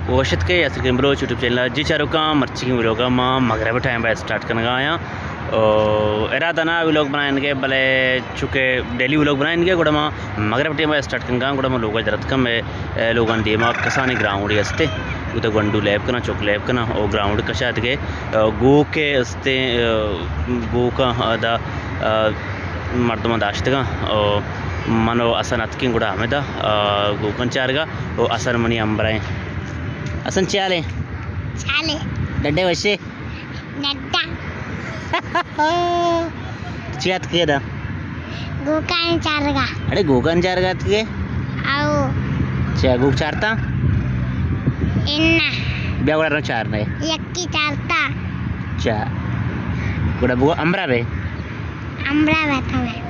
वशत के असर के ब्रो यूट्यूब चैनल जी चारों का मर्ची की व्लॉग माँ मगरब टाइम पर स्टार्ट करने का आया और इरादा ना व्लॉग बनाएंगे भले चूँकि डेली व्लॉग बनाएंगे गुड़ा माँ मगरब टाइम पर स्टार्ट करने गुड़ा माँ लोग जरूरत कम है लोगों ने माँ कसानी ग्राउंड हस्ते उधर गंडू लैब करना चौक लैब करना और ग्राउंड कशा के गो के हस्ते गो का अदा मर्दमा दाश्त का और मनो असन अतकिंग गुड़ा हमें दा गोकन चारगा और असर मनी अंबराए असन चाले डड्डे वशे डड्डा चियात के दा गोकान चारगा अरे गोकन चारगा के आओ चा गोक चारता इन्ना ब्यावड़ा नो चारने यक्की चारता चा गुड़ा बुआ अंबरा बे बैठा है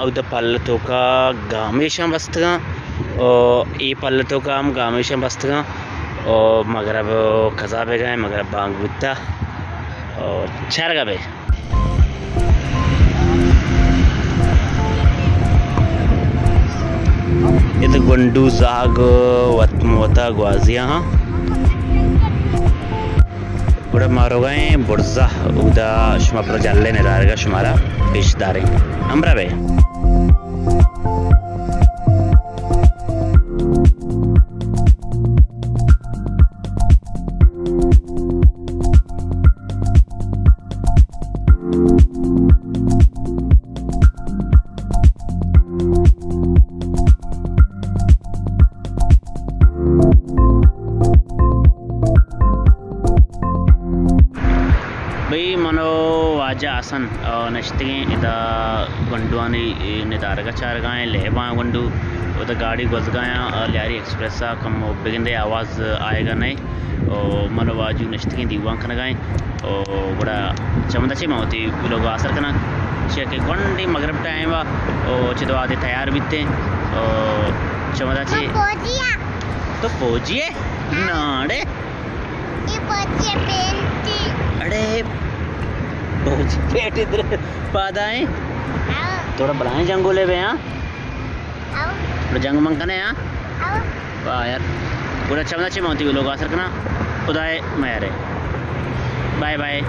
उद पल्लतो का गामेशम बस्तगा और ये पल्लतो का हम गामेशम बस्तगा और मगरब खजाबे गए मगरब बांग बुत्ता और चारगा बे ये तो गुंडू जाग वतमोता ग्वाजिया हाँ गुड़ा मारो गए बुर्जा उदा शुमा पर जल्ले ने दारेगा शुमारा पेशदारे अमरा बे भाई मनो वाजा आसन नश्ते इदा गंडुआनी निदारगा चार गाएं लेबा गंडू उधर गाड़ी गुज गया लियारी एक्सप्रेस कम बिगिंदे आवाज़ आएगा नहीं और मनो वाजू नश्ते दीवान खन गाएं और बड़ा चमदा चे होती लोग आसर करना चे गंडी मगरब टाइम और चिदो आदि तैयार बीते और चमदा चे तो पहुँचिए नाड़े अरे पेट इधर पादाएं थोड़ा बनाए जंगोले पे यहाँ थोड़ा जंग मंगने यहाँ वाह यार पूरा चमदा चिमौती लोग आसर करना खुदाए मैं बाय बाय